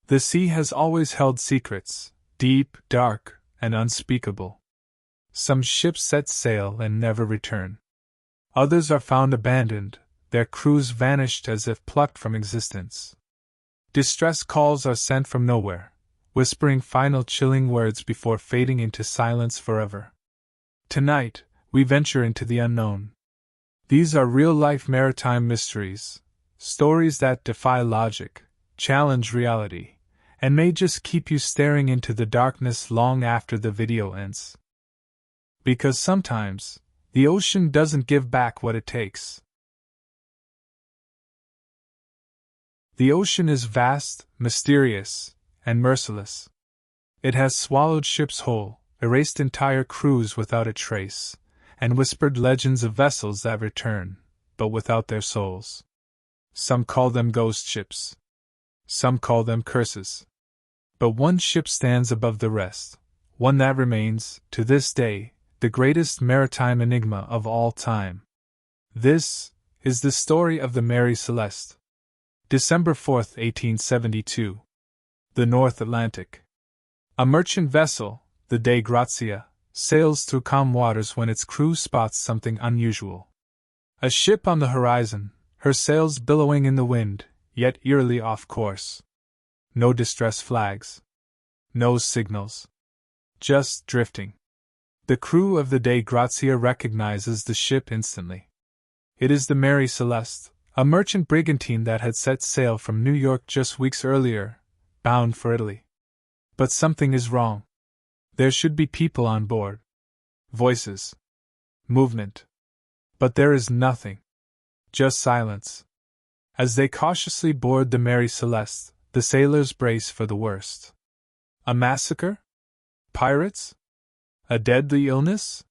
The sea has always held secrets, deep, dark, and unspeakable. Some ships set sail and never return. Others are found abandoned, their crews vanished as if plucked from existence. Distress calls are sent from nowhere, whispering final chilling words before fading into silence forever. Tonight, we venture into the unknown. These are real-life maritime mysteries, stories that defy logic, challenge reality, and may just keep you staring into the darkness long after the video ends. Because sometimes, the ocean doesn't give back what it takes. The ocean is vast, mysterious, and merciless. It has swallowed ships whole, erased entire crews without a trace, and whispered legends of vessels that return, but without their souls. Some call them ghost ships. Some call them curses. But one ship stands above the rest, one that remains, to this day, the greatest maritime enigma of all time. This is the story of the Mary Celeste. December 4, 1872. The North Atlantic. A merchant vessel, the Dei Grazia, sails through calm waters when its crew spots something unusual. A ship on the horizon, her sails billowing in the wind, yet eerily off course. No distress flags. No signals. Just drifting. The crew of the Dei Grazia recognizes the ship instantly. It is the Mary Celeste, a merchant brigantine that had set sail from New York just weeks earlier, bound for Italy. But something is wrong. There should be people on board. Voices. Movement. But there is nothing. Just silence. As they cautiously board the Mary Celeste, the sailors brace for the worst. A massacre? Pirates? A deadly illness?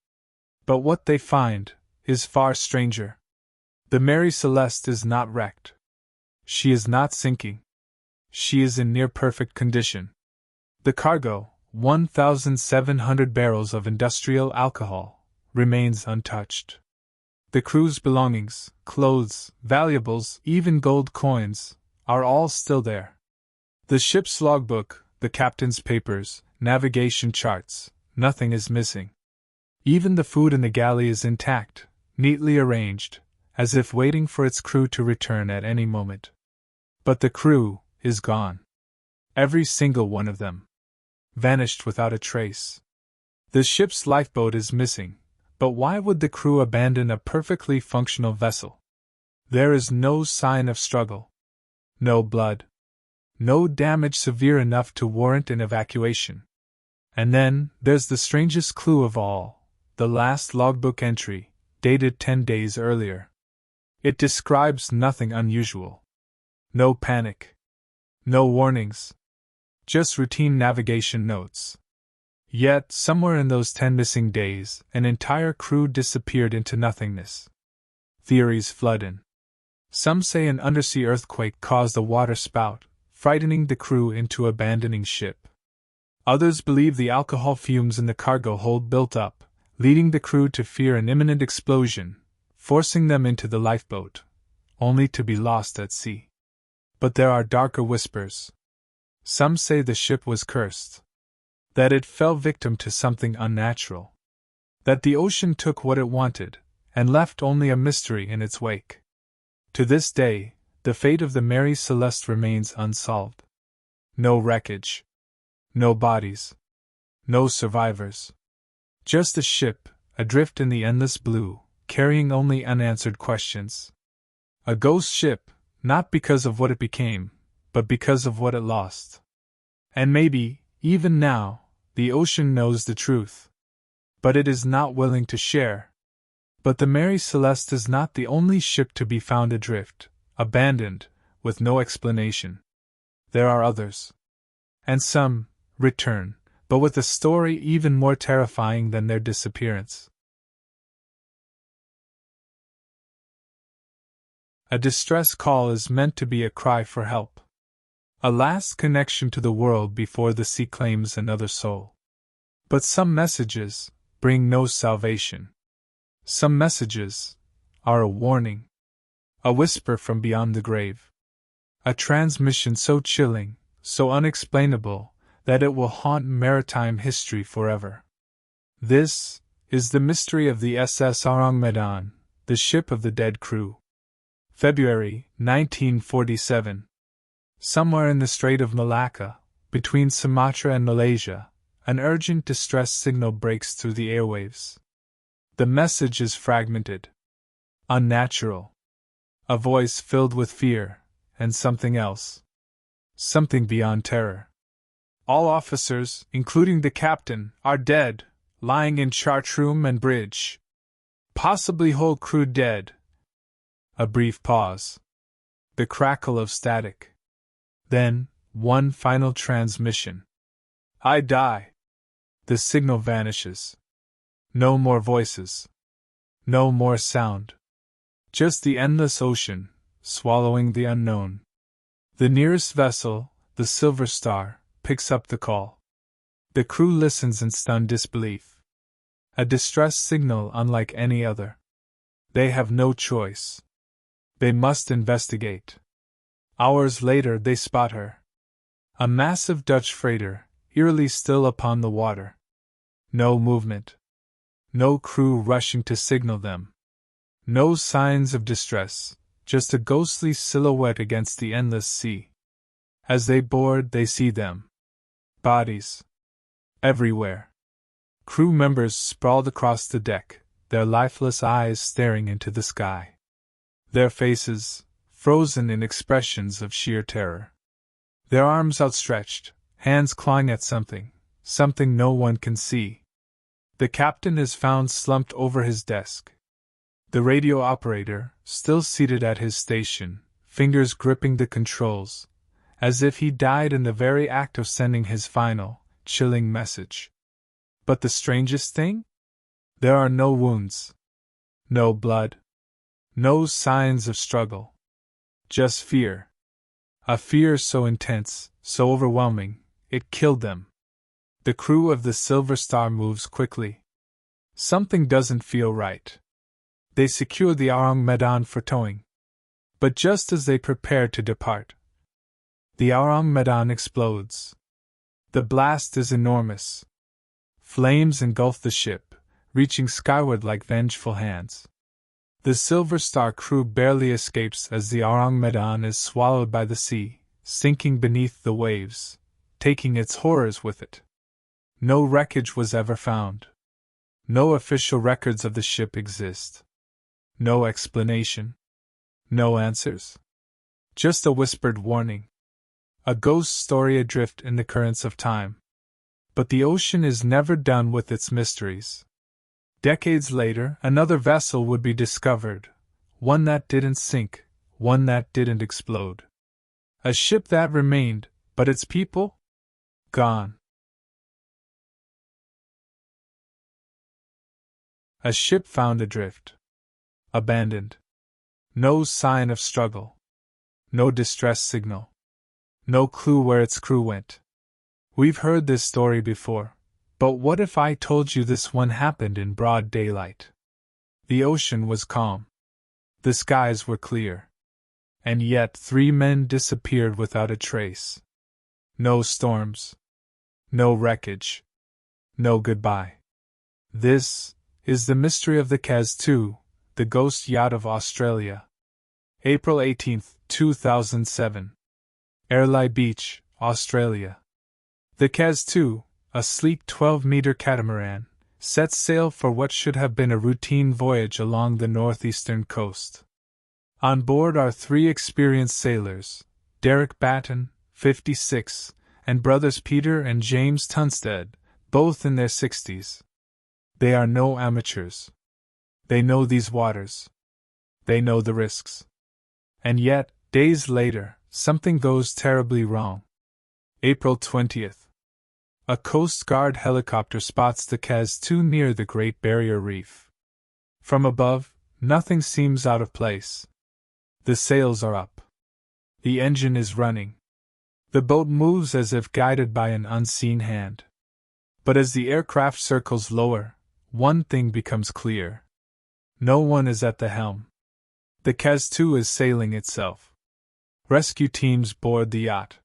But what they find is far stranger. The Mary Celeste is not wrecked. She is not sinking. She is in near-perfect condition. The cargo, 1,700 barrels of industrial alcohol, remains untouched. The crew's belongings, clothes, valuables, even gold coins, are all still there. The ship's logbook, the captain's papers, navigation charts, nothing is missing. Even the food in the galley is intact, neatly arranged, as if waiting for its crew to return at any moment. But the crew is gone. Every single one of them. Vanished without a trace. The ship's lifeboat is missing, but why would the crew abandon a perfectly functional vessel? There is no sign of struggle. No blood. No damage severe enough to warrant an evacuation. And then, there's the strangest clue of all, the last logbook entry, dated 10 days earlier. It describes nothing unusual. No panic. No warnings. Just routine navigation notes. Yet, somewhere in those 10 missing days, an entire crew disappeared into nothingness. Theories flood in. Some say an undersea earthquake caused a water spout, frightening the crew into abandoning ship. Others believe the alcohol fumes in the cargo hold built up, leading the crew to fear an imminent explosion, forcing them into the lifeboat, only to be lost at sea. But there are darker whispers. Some say the ship was cursed. That it fell victim to something unnatural. That the ocean took what it wanted, and left only a mystery in its wake. To this day, the fate of the Mary Celeste remains unsolved. No wreckage. No bodies. No survivors. Just a ship, adrift in the endless blue, carrying only unanswered questions. A ghost ship, not because of what it became, but because of what it lost. And maybe, even now, the ocean knows the truth. But it is not willing to share. But the Mary Celeste is not the only ship to be found adrift, abandoned, with no explanation. There are others. And some return, but with a story even more terrifying than their disappearance. A distress call is meant to be a cry for help. A last connection to the world before the sea claims another soul. But some messages bring no salvation. Some messages are a warning. A whisper from beyond the grave. A transmission so chilling, so unexplainable that it will haunt maritime history forever. This is the mystery of the SS Orang Medan, the ship of the dead crew. February 1947. Somewhere in the Strait of Malacca, between Sumatra and Malaysia, an urgent distress signal breaks through the airwaves. The message is fragmented, unnatural. A voice filled with fear, and something else. Something beyond terror. All officers, including the captain, are dead, lying in chart room and bridge. Possibly whole crew dead. A brief pause. The crackle of static. Then, one final transmission. I die. The signal vanishes. No more voices. No more sound. Just the endless ocean, swallowing the unknown. The nearest vessel, the Silver Star, picks up the call. The crew listens in stunned disbelief. A distress signal unlike any other. They have no choice. They must investigate. Hours later they spot her. A massive Dutch freighter, eerily still upon the water. No movement. No crew rushing to signal them. No signs of distress, just a ghostly silhouette against the endless sea. As they board, they see them. Bodies. Everywhere. Crew members sprawled across the deck, their lifeless eyes staring into the sky. Their faces, frozen in expressions of sheer terror. Their arms outstretched, hands clawing at something no one can see. The captain is found slumped over his desk. The radio operator, still seated at his station, fingers gripping the controls, as if he died in the very act of sending his final, chilling message. But the strangest thing? There are no wounds. No blood. No signs of struggle. Just fear. A fear so intense, so overwhelming, it killed them. The crew of the Silver Star moves quickly. Something doesn't feel right. They secure the Orang Medan for towing. But just as they prepare to depart, the Orang Medan explodes. The blast is enormous. Flames engulf the ship, reaching skyward like vengeful hands. The Silver Star crew barely escapes as the Orang Medan is swallowed by the sea, sinking beneath the waves, taking its horrors with it. No wreckage was ever found. No official records of the ship exist. No explanation. No answers. Just a whispered warning. A ghost story adrift in the currents of time. But the ocean is never done with its mysteries. Decades later, another vessel would be discovered. One that didn't sink, one that didn't explode. A ship that remained, but its people? Gone. A ship found adrift. Abandoned. No sign of struggle. No distress signal. No clue where its crew went. We've heard this story before, but what if I told you this one happened in broad daylight? The ocean was calm. The skies were clear. And yet 3 men disappeared without a trace. No storms. No wreckage. No goodbye. This is the mystery of the Kaz 2, the ghost yacht of Australia. April 18, 2007. eerily Beach, Australia. The Kaz 2, a sleek 12-meter catamaran, sets sail for what should have been a routine voyage along the northeastern coast. On board are 3 experienced sailors, Derek Batten, 56, and brothers Peter and James Tunstead, both in their 60s. They are no amateurs. They know these waters. They know the risks. And yet, days later, something goes terribly wrong. April 20th. A Coast Guard helicopter spots the Kaz 2 near the Great Barrier Reef. From above, nothing seems out of place. The sails are up. The engine is running. The boat moves as if guided by an unseen hand. But as the aircraft circles lower, one thing becomes clear. No one is at the helm. The Kaz 2 is sailing itself. Rescue teams board the yacht.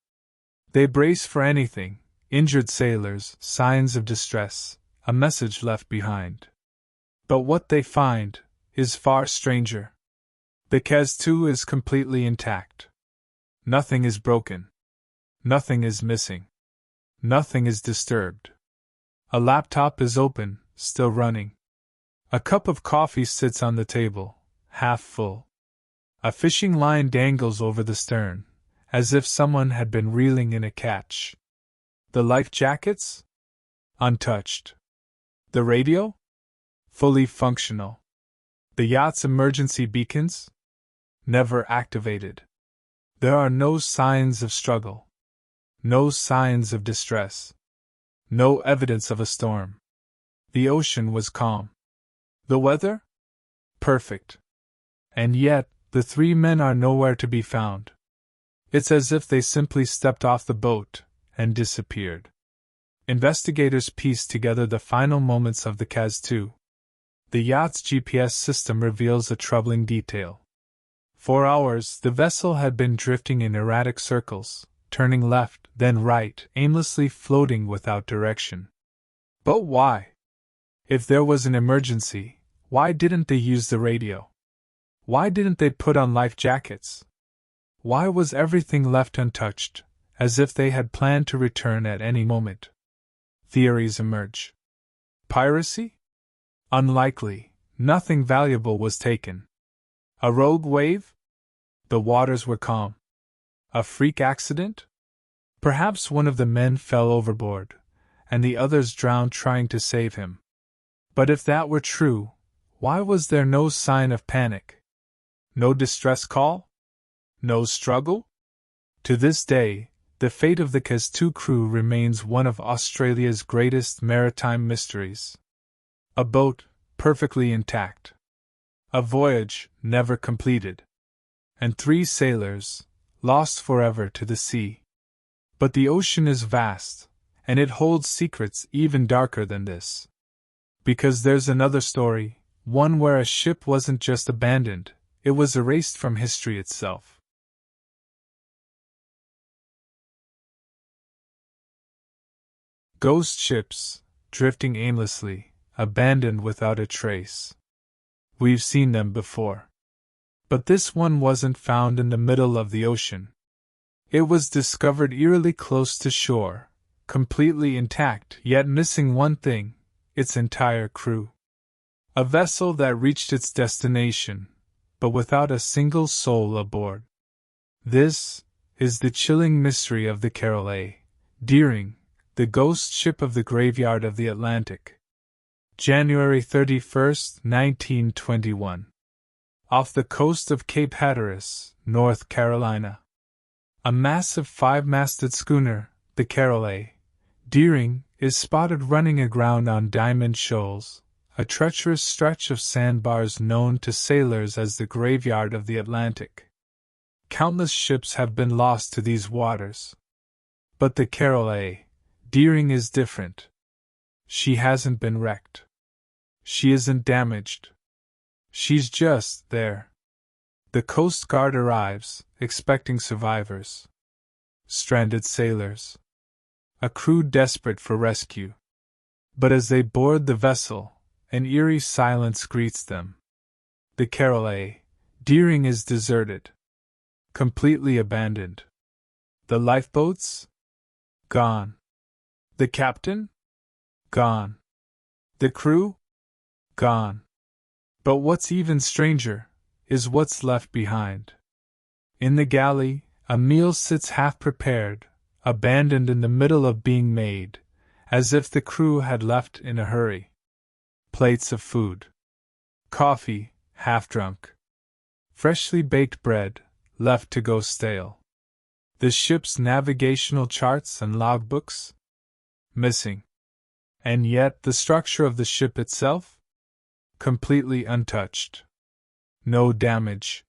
They brace for anything: injured sailors, signs of distress, a message left behind. But what they find is far stranger. The Cas-2 is completely intact. Nothing is broken. Nothing is missing. Nothing is disturbed. A laptop is open, still running. A cup of coffee sits on the table, half full. A fishing line dangles over the stern, as if someone had been reeling in a catch. The life jackets? Untouched. The radio? Fully functional. The yacht's emergency beacons? Never activated. There are no signs of struggle. No signs of distress. No evidence of a storm. The ocean was calm. The weather? Perfect. And yet, the three men are nowhere to be found. It's as if they simply stepped off the boat and disappeared. Investigators piece together the final moments of the Cas-2. The yacht's GPS system reveals a troubling detail. For hours, the vessel had been drifting in erratic circles, turning left, then right, aimlessly floating without direction. But why? If there was an emergency, why didn't they use the radio? Why didn't they put on life jackets? Why was everything left untouched, as if they had planned to return at any moment? Theories emerge. Piracy? Unlikely. Nothing valuable was taken. A rogue wave? The waters were calm. A freak accident? Perhaps one of the men fell overboard, and the others drowned trying to save him. But if that were true, why was there no sign of panic? No distress call? No struggle? To this day, the fate of the Cas-2 crew remains one of Australia's greatest maritime mysteries. A boat, perfectly intact. A voyage, never completed. And 3 sailors, lost forever to the sea. But the ocean is vast, and it holds secrets even darker than this. Because there's another story, one where a ship wasn't just abandoned, it was erased from history itself. Ghost ships, drifting aimlessly, abandoned without a trace. We've seen them before. But this one wasn't found in the middle of the ocean. It was discovered eerily close to shore, completely intact, yet missing one thing: its entire crew. A vessel that reached its destination, but without a single soul aboard. This is the chilling mystery of the eerily, the ghost ship of the graveyard of the Atlantic. January 31, 1921. Off the coast of Cape Hatteras, North Carolina. A massive 5-masted schooner, the eerily, is spotted running aground on Diamond Shoals, a treacherous stretch of sandbars known to sailors as the graveyard of the Atlantic. Countless ships have been lost to these waters. But the eerily, is different. She hasn't been wrecked. She isn't damaged. She's just there. The Coast Guard arrives, expecting survivors. Stranded sailors. A crew desperate for rescue. But as they board the vessel, an eerie silence greets them. The eerily, is deserted. Completely abandoned. The lifeboats? Gone. The captain? Gone. The crew? Gone. But what's even stranger is what's left behind. In the galley, a meal sits half-prepared, abandoned in the middle of being made, as if the crew had left in a hurry. Plates of food. Coffee, half-drunk. Freshly baked bread, left to go stale. The ship's navigational charts and logbooks? Missing. And yet the structure of the ship itself? Completely untouched. No damage.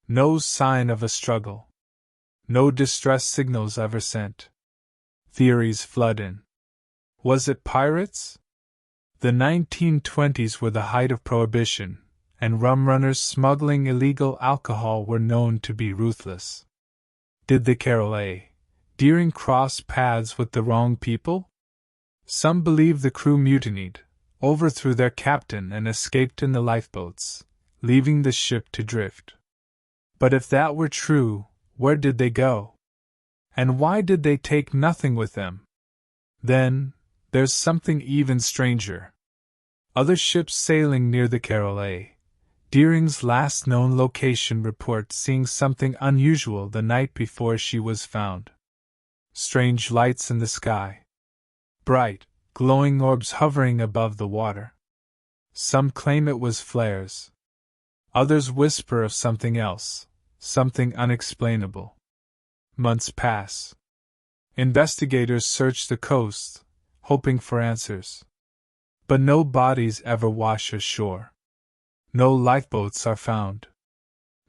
No sign of a struggle. No distress signals ever sent. Theories flood in. Was it pirates? The 1920s were the height of prohibition, and rum runners smuggling illegal alcohol were known to be ruthless. Did the eerily, Deering crossed paths with the wrong people? Some believe the crew mutinied, overthrew their captain, and escaped in the lifeboats, leaving the ship to drift. But if that were true, where did they go? And why did they take nothing with them? Then, there's something even stranger. Other ships sailing near the Caroline. Deering's last known location reports seeing something unusual the night before she was found. Strange lights in the sky. Bright, glowing orbs hovering above the water. Some claim it was flares. Others whisper of something else, something unexplainable. Months pass. Investigators search the coast, hoping for answers. But no bodies ever wash ashore. No lifeboats are found.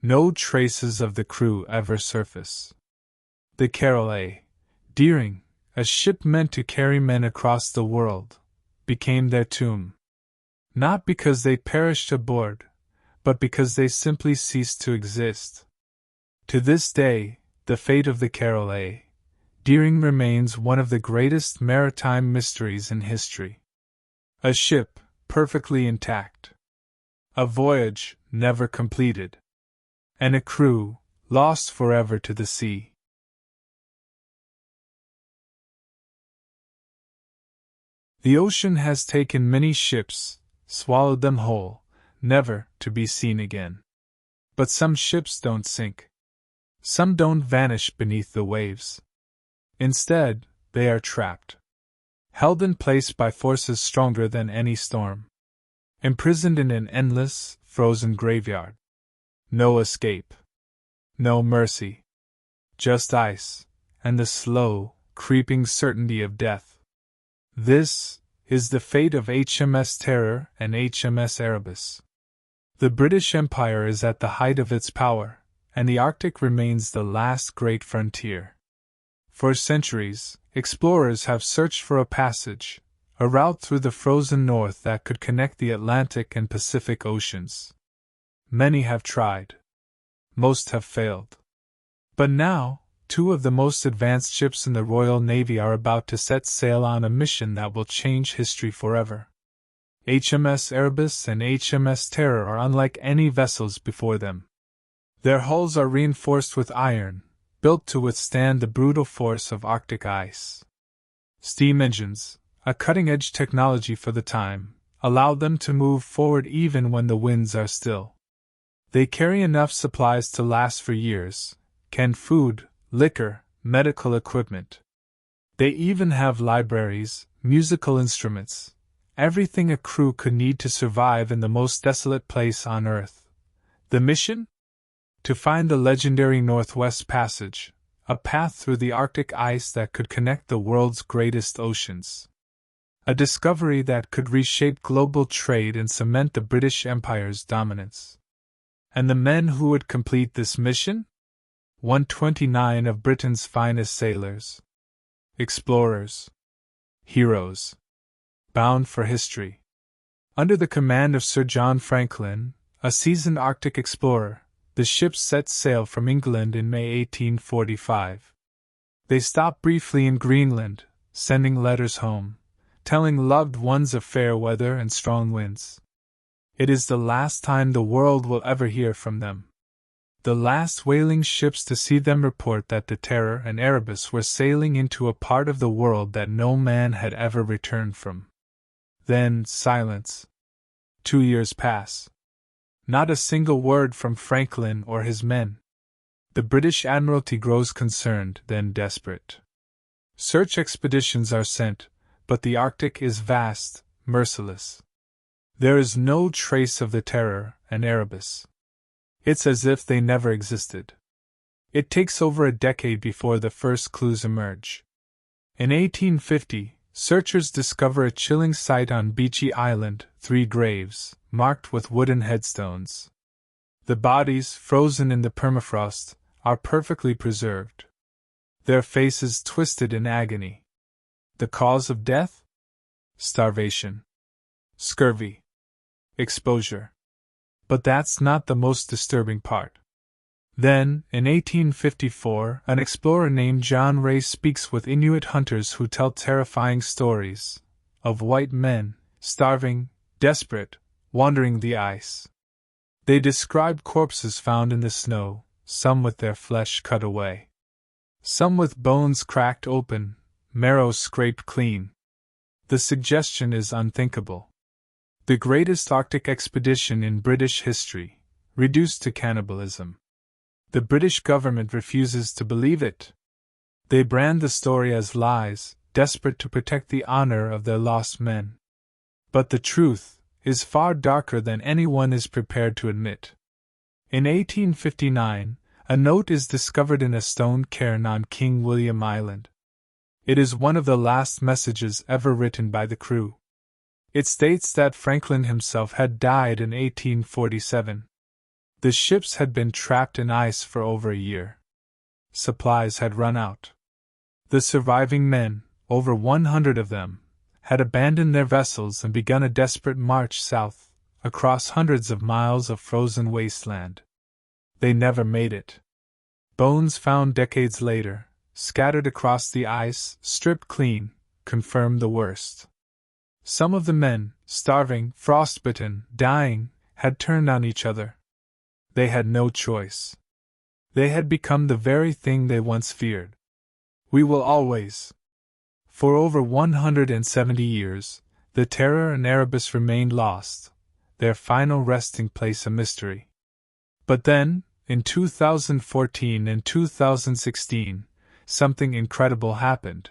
No traces of the crew ever surface. The Caroline, Deering, a ship meant to carry men across the world, became their tomb. Not because they perished aboard, but because they simply ceased to exist. To this day, the fate of the Caroline, Deering remains one of the greatest maritime mysteries in history. A ship, perfectly intact. A voyage, never completed. And a crew, lost forever to the sea. The ocean has taken many ships, swallowed them whole, never to be seen again. But some ships don't sink. Some don't vanish beneath the waves. Instead, they are trapped. Held in place by forces stronger than any storm. Imprisoned in an endless, frozen graveyard. No escape. No mercy. Just ice, and the slow, creeping certainty of death. This is the fate of HMS Terror and HMS Erebus. The British Empire is at the height of its power, and the Arctic remains the last great frontier. For centuries, explorers have searched for a passage, a route through the frozen north that could connect the Atlantic and Pacific Oceans. Many have tried. Most have failed. But now, two of the most advanced ships in the Royal Navy are about to set sail on a mission that will change history forever. HMS Erebus and HMS Terror are unlike any vessels before them. Their hulls are reinforced with iron, built to withstand the brutal force of Arctic ice. Steam engines, a cutting-edge technology for the time, allow them to move forward even when the winds are still. They carry enough supplies to last for years, canned food, liquor, medical equipment. They even have libraries, musical instruments, everything a crew could need to survive in the most desolate place on Earth. The mission? To find the legendary Northwest Passage, a path through the Arctic ice that could connect the world's greatest oceans. A discovery that could reshape global trade and cement the British Empire's dominance. And the men who would complete this mission? 129 of Britain's finest sailors. Explorers. Heroes. Bound for history. Under the command of Sir John Franklin, a seasoned Arctic explorer, the ships set sail from England in May 1845. They stopped briefly in Greenland, sending letters home, telling loved ones of fair weather and strong winds. It is the last time the world will ever hear from them. The last whaling ships to see them report that the Terror and Erebus were sailing into a part of the world that no man had ever returned from. Then, silence. 2 years pass. Not a single word from Franklin or his men. The British Admiralty grows concerned, then desperate. Search expeditions are sent, but the Arctic is vast, merciless. There is no trace of the Terror and Erebus. It's as if they never existed. It takes over a decade before the first clues emerge. In 1850, searchers discover a chilling sight on Beechey Island, 3 graves, marked with wooden headstones. The bodies, frozen in the permafrost, are perfectly preserved. Their faces twisted in agony. The cause of death? Starvation. Scurvy. Exposure. But that's not the most disturbing part. Then, in 1854, an explorer named John Ray speaks with Inuit hunters who tell terrifying stories of white men, starving, desperate, wandering the ice. They describe corpses found in the snow, some with their flesh cut away, some with bones cracked open, marrow scraped clean. The suggestion is unthinkable. The greatest Arctic expedition in British history, reduced to cannibalism. The British government refuses to believe it. They brand the story as lies, desperate to protect the honor of their lost men. But the truth is far darker than anyone is prepared to admit. In 1859, a note is discovered in a stone cairn on King William Island. It is one of the last messages ever written by the crew. It states that Franklin himself had died in 1847. The ships had been trapped in ice for over a year. Supplies had run out. The surviving men, over 100 of them, had abandoned their vessels and begun a desperate march south, across hundreds of miles of frozen wasteland. They never made it. Bones found decades later, scattered across the ice, stripped clean, confirmed the worst. Some of the men, starving, frostbitten, dying, had turned on each other. They had no choice. They had become the very thing they once feared. We will always. For over 170 years, the Terror and Erebus remained lost, their final resting place a mystery. But then, in 2014 and 2016, something incredible happened.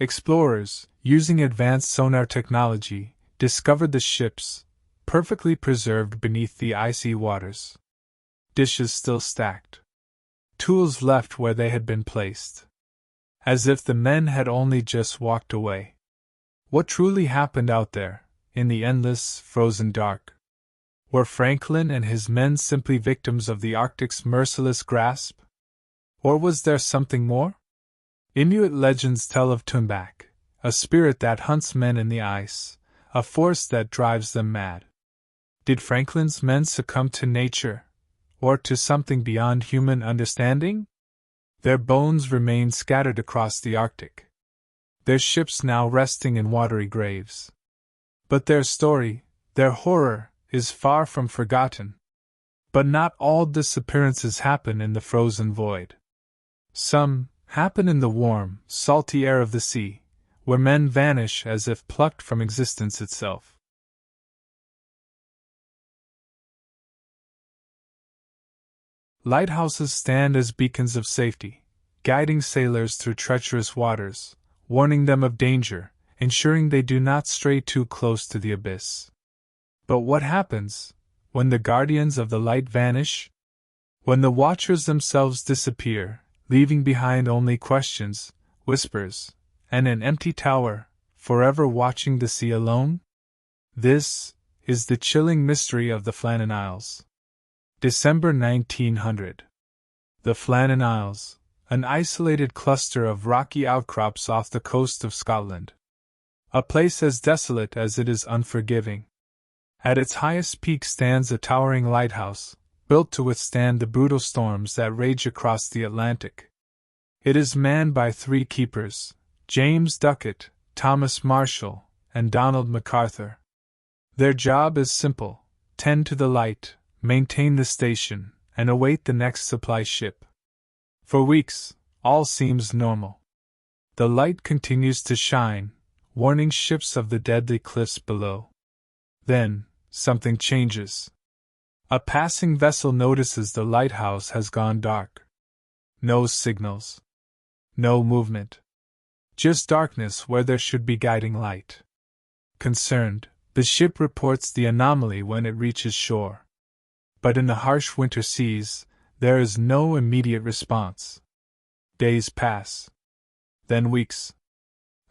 Explorers, using advanced sonar technology, discovered the ships, perfectly preserved beneath the icy waters. Dishes still stacked. Tools left where they had been placed. As if the men had only just walked away. What truly happened out there, in the endless, frozen dark? Were Franklin and his men simply victims of the Arctic's merciless grasp? Or was there something more? Inuit legends tell of Tumbak, a spirit that hunts men in the ice, a force that drives them mad. Did Franklin's men succumb to nature? Or to something beyond human understanding? Their bones remain scattered across the Arctic. Their ships now resting in watery graves. But their story, their horror, is far from forgotten. But not all disappearances happen in the frozen void. Some happen in the warm, salty air of the sea, where men vanish as if plucked from existence itself. Lighthouses stand as beacons of safety, guiding sailors through treacherous waters, warning them of danger, ensuring they do not stray too close to the abyss. But what happens when the guardians of the light vanish? When the watchers themselves disappear, leaving behind only questions, whispers, and an empty tower, forever watching the sea alone? This is the chilling mystery of the Flannan Isles. December 1900. The Flannan Isles, an isolated cluster of rocky outcrops off the coast of Scotland. A place as desolate as it is unforgiving. At its highest peak stands a towering lighthouse, built to withstand the brutal storms that rage across the Atlantic. It is manned by 3 keepers, James Duckett, Thomas Marshall, and Donald MacArthur. Their job is simple: tend to the light, maintain the station, and await the next supply ship. For weeks, all seems normal. The light continues to shine, warning ships of the deadly cliffs below. Then, something changes. A passing vessel notices the lighthouse has gone dark. No signals. No movement. Just darkness where there should be guiding light. Concerned, the ship reports the anomaly when it reaches shore. But in the harsh winter seas, there is no immediate response. Days pass. Then weeks.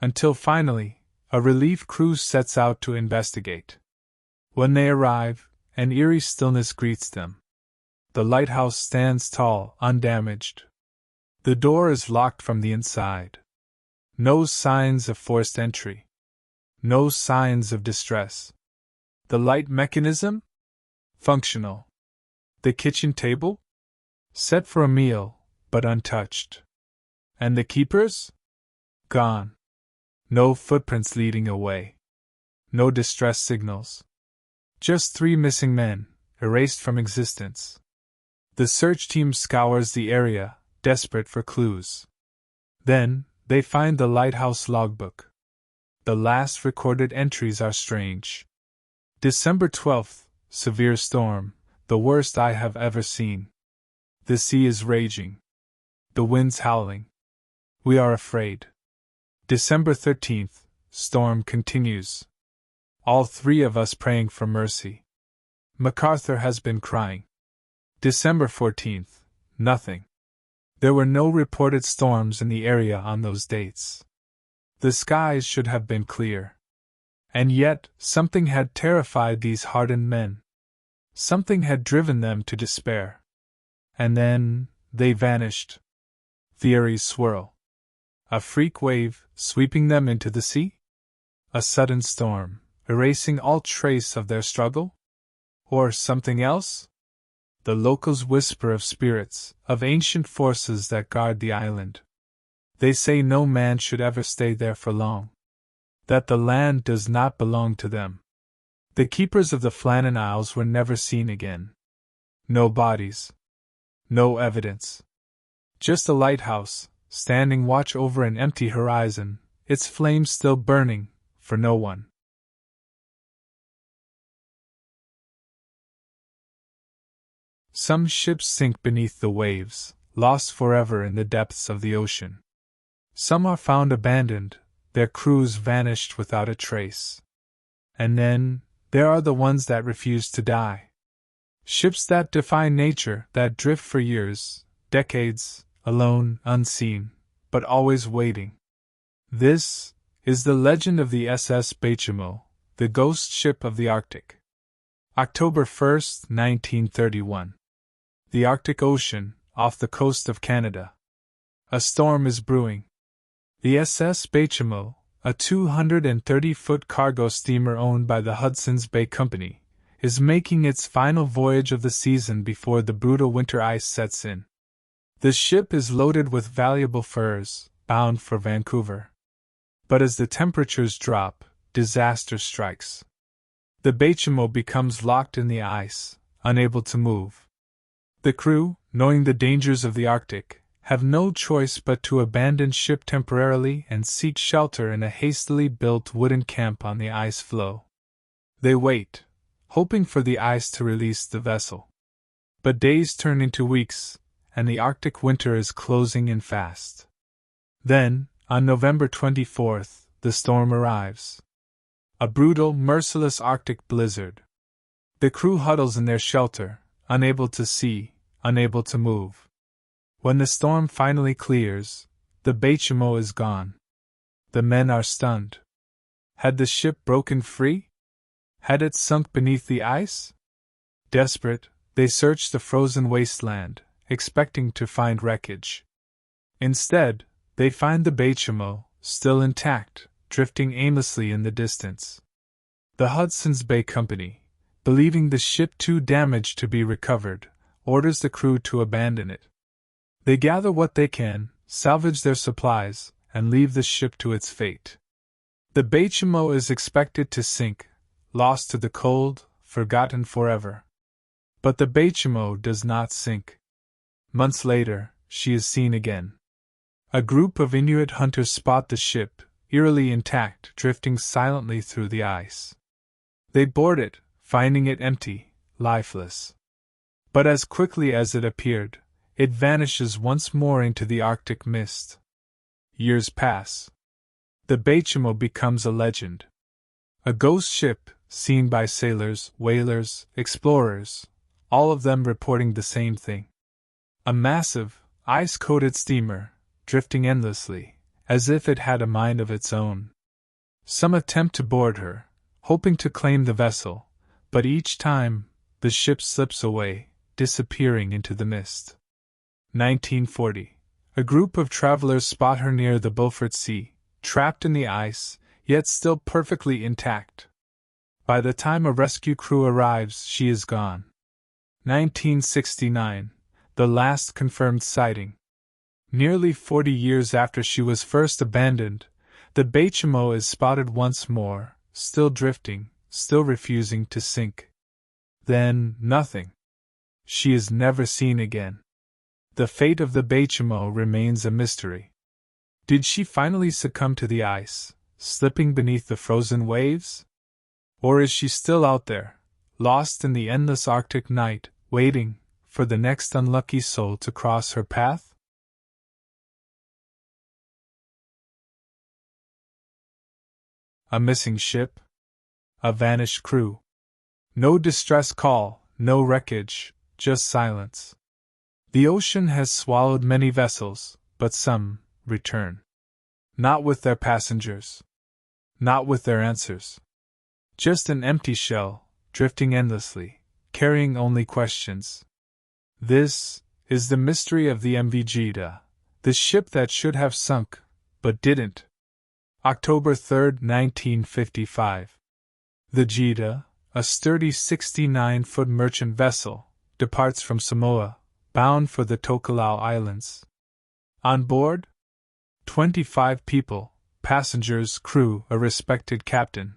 Until finally, a relief crew sets out to investigate. When they arrive, an eerie stillness greets them. The lighthouse stands tall, undamaged. The door is locked from the inside. No signs of forced entry. No signs of distress. The light mechanism? Functional. The kitchen table? set for a meal, but untouched. And the keepers? Gone. No footprints leading away. No distress signals. Just 3 missing men, erased from existence. The search team scours the area, desperate for clues. Then, they find the lighthouse logbook. The last recorded entries are strange. December 12th, severe storm, the worst I have ever seen. The sea is raging. The wind's howling. We are afraid. December 13th, storm continues. All 3 of us praying for mercy. MacArthur has been crying. December 14th, nothing. There were no reported storms in the area on those dates. The skies should have been clear. And yet, something had terrified these hardened men. Something had driven them to despair. And then, they vanished. Theories swirl. A freak wave, sweeping them into the sea? A sudden storm, erasing all trace of their struggle? Or something else? The locals whisper of spirits, of ancient forces that guard the island. They say no man should ever stay there for long. That the land does not belong to them. The keepers of the Flannan Isles were never seen again. No bodies. No evidence. Just a lighthouse, standing watch over an empty horizon, its flames still burning, for no one. Some ships sink beneath the waves, lost forever in the depths of the ocean. Some are found abandoned, their crews vanished without a trace. And then, there are the ones that refuse to die. Ships that defy nature, that drift for years, decades, alone, unseen, but always waiting. This is the legend of the SS Bachimo, the ghost ship of the Arctic. October 1st, 1931. The Arctic Ocean, off the coast of Canada. A storm is brewing. The SS Bachimo, a 230-foot cargo steamer owned by the Hudson's Bay Company, is making its final voyage of the season before the brutal winter ice sets in. The ship is loaded with valuable furs, bound for Vancouver. But as the temperatures drop, disaster strikes. The Bachimo becomes locked in the ice, unable to move. The crew, knowing the dangers of the Arctic, have no choice but to abandon ship temporarily and seek shelter in a hastily built wooden camp on the ice floe. They wait, hoping for the ice to release the vessel. But days turn into weeks, and the Arctic winter is closing in fast. Then, on November 24th, the storm arrives. A brutal, merciless Arctic blizzard. The crew huddles in their shelter, unable to see, unable to move. When the storm finally clears, the Bachimo is gone. The men are stunned. Had the ship broken free? Had it sunk beneath the ice? Desperate, they search the frozen wasteland, expecting to find wreckage. Instead, they find the Bachimo, still intact, drifting aimlessly in the distance. The Hudson's Bay Company, believing the ship too damaged to be recovered, orders the crew to abandon it. They gather what they can, salvage their supplies, and leave the ship to its fate. The Bachimo is expected to sink, lost to the cold, forgotten forever. But the Bachimo does not sink. Months later, she is seen again. A group of Inuit hunters spot the ship, eerily intact, drifting silently through the ice. They board it, finding it empty, lifeless. But as quickly as it appeared, it vanishes once more into the Arctic mist. Years pass. The Bachimo becomes a legend. A ghost ship, seen by sailors, whalers, explorers, all of them reporting the same thing. A massive, ice-coated steamer, drifting endlessly, as if it had a mind of its own. Some attempt to board her, hoping to claim the vessel, but each time, the ship slips away, disappearing into the mist. 1940. A group of travelers spot her near the Beaufort Sea, trapped in the ice, yet still perfectly intact. By the time a rescue crew arrives, she is gone. 1969. the last confirmed sighting. Nearly 40 years after she was first abandoned, the Bachimo is spotted once more, still drifting, still refusing to sink. Then, nothing. She is never seen again. The fate of the Bachimo remains a mystery. Did she finally succumb to the ice, slipping beneath the frozen waves? Or is she still out there, lost in the endless Arctic night, waiting for the next unlucky soul to cross her path? A missing ship? A vanished crew? No distress call, no wreckage, just silence. The ocean has swallowed many vessels, but some return. Not with their passengers. Not with their answers. Just an empty shell, drifting endlessly, carrying only questions. This is the mystery of the MV Gita, the ship that should have sunk, but didn't. October 3, 1955. The Gita, a sturdy 69-foot merchant vessel, departs from Samoa, bound for the Tokelau Islands. On board? 25 people, passengers, crew, a respected captain.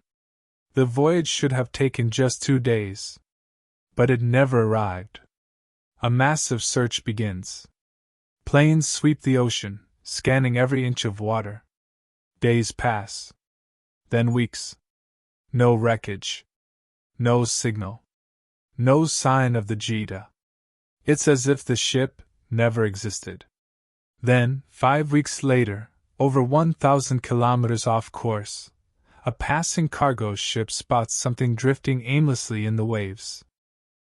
The voyage should have taken just 2 days. But it never arrived. A massive search begins. Planes sweep the ocean, scanning every inch of water. Days pass. Then weeks. No wreckage. No signal. No sign of the Gita. It's as if the ship never existed. Then, 5 weeks later, over 1,000 kilometers off course, a passing cargo ship spots something drifting aimlessly in the waves.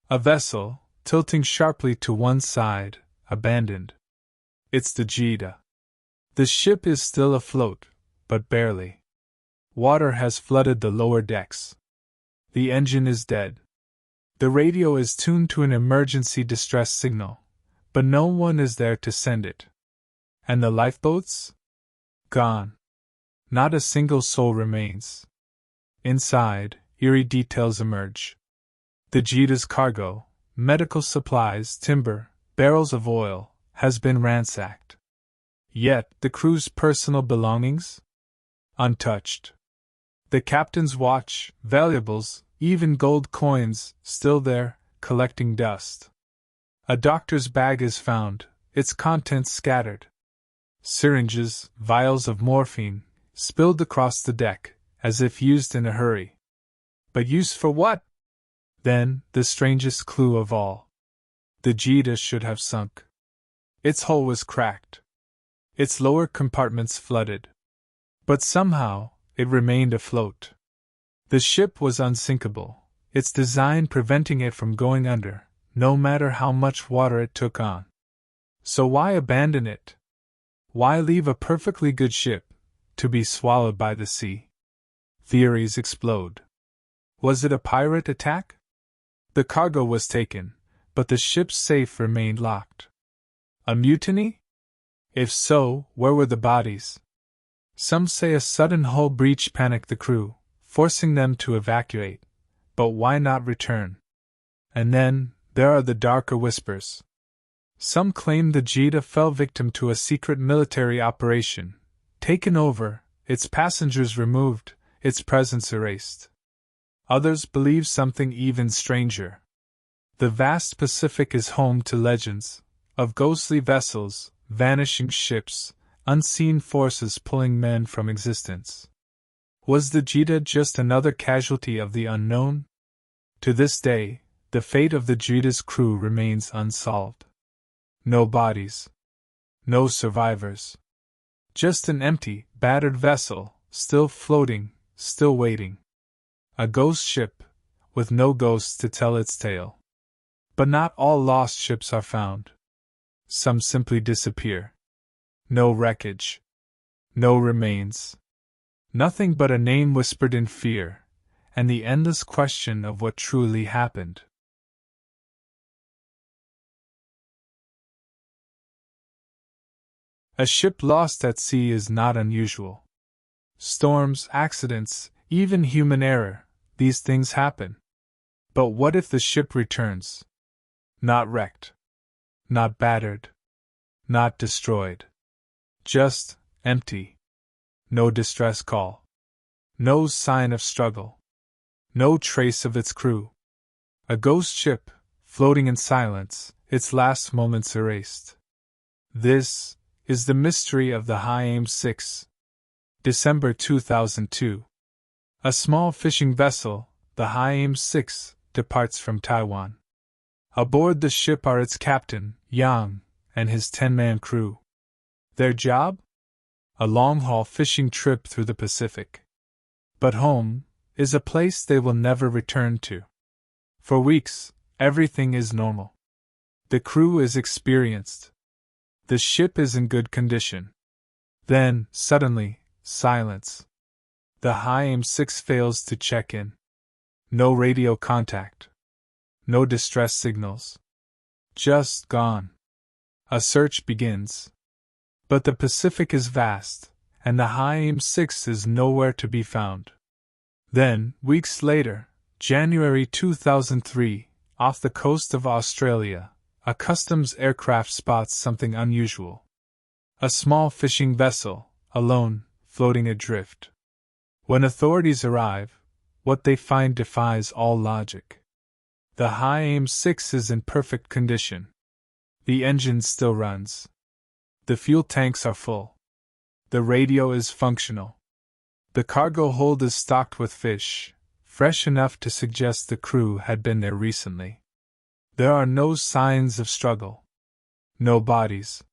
A vessel, tilting sharply to one side, abandoned. It's the Gita. The ship is still afloat, but barely. Water has flooded the lower decks. The engine is dead. The radio is tuned to an emergency distress signal, but no one is there to send it. And the lifeboats? Gone. Not a single soul remains. Inside, eerie details emerge. The Gita's cargo, medical supplies, timber, barrels of oil, has been ransacked. Yet, the crew's personal belongings? Untouched. The captain's watch, valuables, even gold coins, still there, collecting dust. A doctor's bag is found, its contents scattered. Syringes, vials of morphine, spilled across the deck, as if used in a hurry. But used for what? Then, the strangest clue of all. The Gita should have sunk. Its hull was cracked. Its lower compartments flooded. But somehow, it remained afloat. The ship was unsinkable, its design preventing it from going under, no matter how much water it took on. So why abandon it? Why leave a perfectly good ship to be swallowed by the sea? Theories explode. Was it a pirate attack? The cargo was taken, but the ship's safe remained locked. A mutiny? If so, where were the bodies? Some say a sudden hull breach panicked the crew, forcing them to evacuate. But why not return? And then, there are the darker whispers. Some claim the Gita fell victim to a secret military operation, taken over, its passengers removed, its presence erased. Others believe something even stranger. The vast Pacific is home to legends of ghostly vessels, vanishing ships, unseen forces pulling men from existence. Was the Gita just another casualty of the unknown? To this day, the fate of the Gita's crew remains unsolved. No bodies. No survivors. Just an empty, battered vessel, still floating, still waiting. A ghost ship, with no ghosts to tell its tale. But not all lost ships are found. Some simply disappear. No wreckage. No remains. Nothing but a name whispered in fear, and the endless question of what truly happened. A ship lost at sea is not unusual. Storms, accidents, even human error, these things happen. But what if the ship returns? Not wrecked. not battered, not destroyed. Just empty. No distress call. No sign of struggle. No trace of its crew. A ghost ship, floating in silence, its last moments erased. This is the mystery of the High Aim 6. December 2002. A small fishing vessel, the High Aim 6, departs from Taiwan. Aboard the ship are its captain, Yang, and his 10-man crew. Their job? A long-haul fishing trip through the Pacific. But home is a place they will never return to. For weeks, everything is normal. The crew is experienced. The ship is in good condition. Then, suddenly, silence. The High Aim 6 fails to check in. No radio contact. No distress signals. Just gone. A search begins. But the Pacific is vast, and the High Aim 6 is nowhere to be found. Then, weeks later, January 2003, off the coast of Australia, a customs aircraft spots something unusual. A small fishing vessel, alone, floating adrift. When authorities arrive, what they find defies all logic. The High Aim 6 is in perfect condition. The engine still runs. The fuel tanks are full. The radio is functional. The cargo hold is stocked with fish, fresh enough to suggest the crew had been there recently. There are no signs of struggle. No bodies.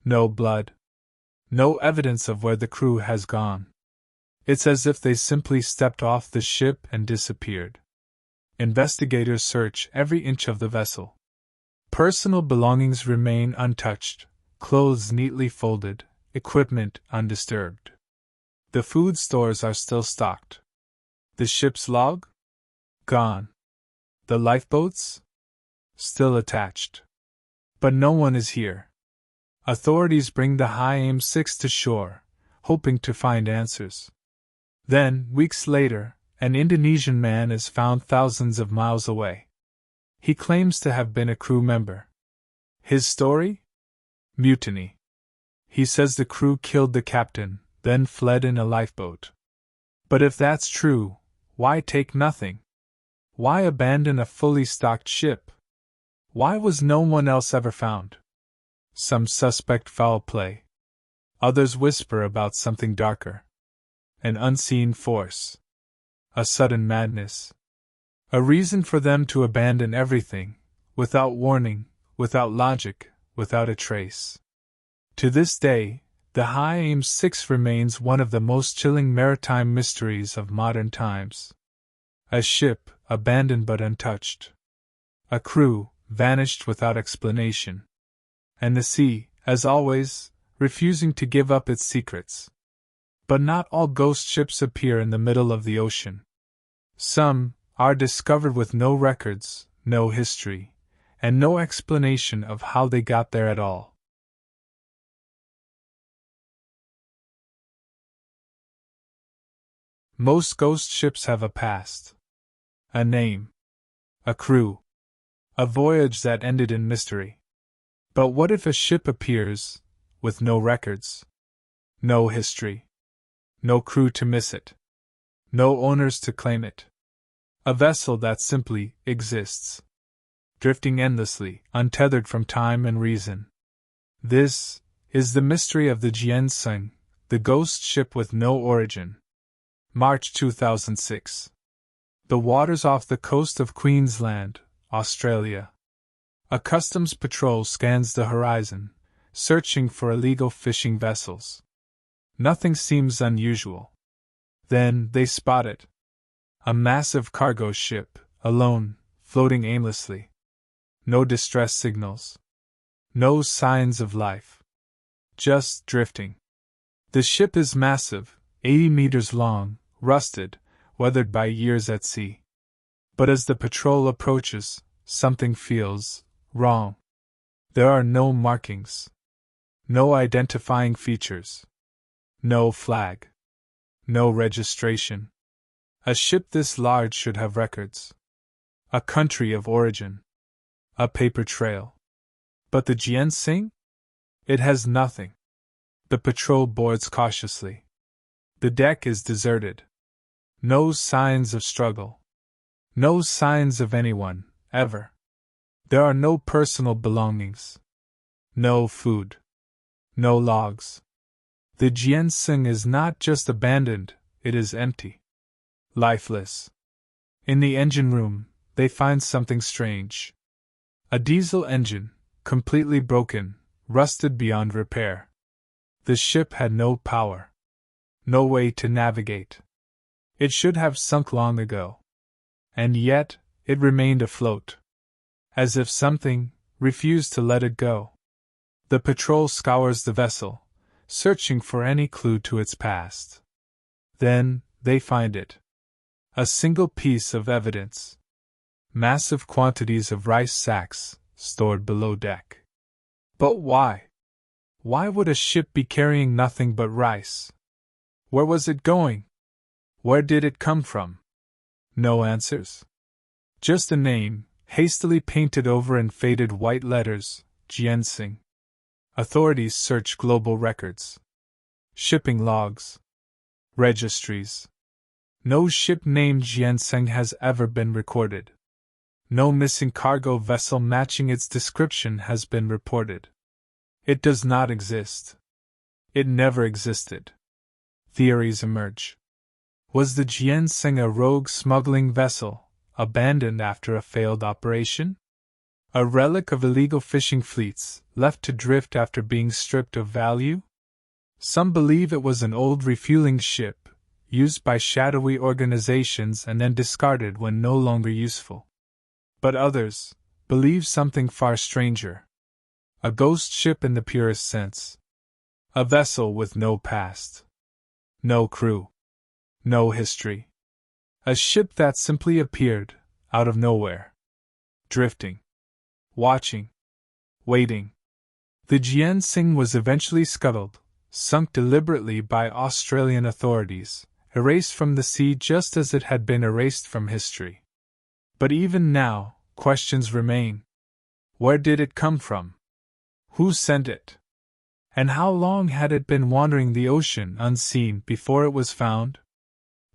No blood. No evidence of where the crew has gone. It's as if they simply stepped off the ship and disappeared. Investigators search every inch of the vessel. Personal belongings remain untouched, clothes neatly folded, equipment undisturbed. The food stores are still stocked. The ship's log? Gone. The lifeboats? Still attached. But no one is here. Authorities bring the High Aim 6 to shore, hoping to find answers. Then, weeks later, an Indonesian man is found thousands of miles away. He claims to have been a crew member. His story? Mutiny. He says the crew killed the captain, then fled in a lifeboat. But if that's true, why take nothing? Why abandon a fully stocked ship? Why was no one else ever found? Some suspect foul play. Others whisper about something darker. An unseen force. A sudden madness. A reason for them to abandon everything, without warning, without logic, without a trace. To this day, the High Aim 6 remains one of the most chilling maritime mysteries of modern times. A ship, abandoned but untouched. A crew, vanished without explanation. And the sea, as always, refusing to give up its secrets. But not all ghost ships appear in the middle of the ocean. Some are discovered with no records, no history, and no explanation of how they got there at all. Most ghost ships have a past. A name. A crew. A voyage that ended in mystery. But what if a ship appears, with no records? No history. No crew to miss it. No owners to claim it. A vessel that simply exists. Drifting endlessly, untethered from time and reason. This is the mystery of the Gienseng, the ghost ship with no origin. March 2006. The waters off the coast of Queensland, Australia. A customs patrol scans the horizon, searching for illegal fishing vessels. Nothing seems unusual. Then they spot it. A massive cargo ship, alone, floating aimlessly. No distress signals. No signs of life. Just drifting. The ship is massive, 80 meters long, rusted, weathered by years at sea. But as the patrol approaches, something feels wrong. There are no markings. No identifying features. No flag. No registration. A ship this large should have records. A country of origin. A paper trail. But the ginseng? It has nothing. The patrol boards cautiously. The deck is deserted. No signs of struggle. No signs of anyone, ever. There are no personal belongings. No food. No logs. The ginseng is not just abandoned, it is empty. Lifeless. In the engine room, they find something strange. A diesel engine, completely broken, rusted beyond repair. The ship had no power. No way to navigate. It should have sunk long ago. And yet, it remained afloat. As if something refused to let it go. The patrol scours the vessel, searching for any clue to its past. Then, they find it. A single piece of evidence. Massive quantities of rice sacks, stored below deck. But why? Why would a ship be carrying nothing but rice? Where was it going? Where did it come from? No answers. Just a name, hastily painted over in faded white letters, ginseng. Authorities search global records. Shipping logs. Registries. No ship named ginseng has ever been recorded. No missing cargo vessel matching its description has been reported. It does not exist. It never existed. Theories emerge. Was the ginseng a rogue smuggling vessel, abandoned after a failed operation? A relic of illegal fishing fleets, left to drift after being stripped of value? Some believe it was an old refueling ship, used by shadowy organizations and then discarded when no longer useful. But others believe something far stranger. A ghost ship in the purest sense. A vessel with no past. No crew. No history. A ship that simply appeared, out of nowhere. Drifting. Watching. Waiting. The ginseng was eventually scuttled, sunk deliberately by Australian authorities, erased from the sea just as it had been erased from history. But even now, questions remain. Where did it come from? Who sent it? And how long had it been wandering the ocean unseen before it was found?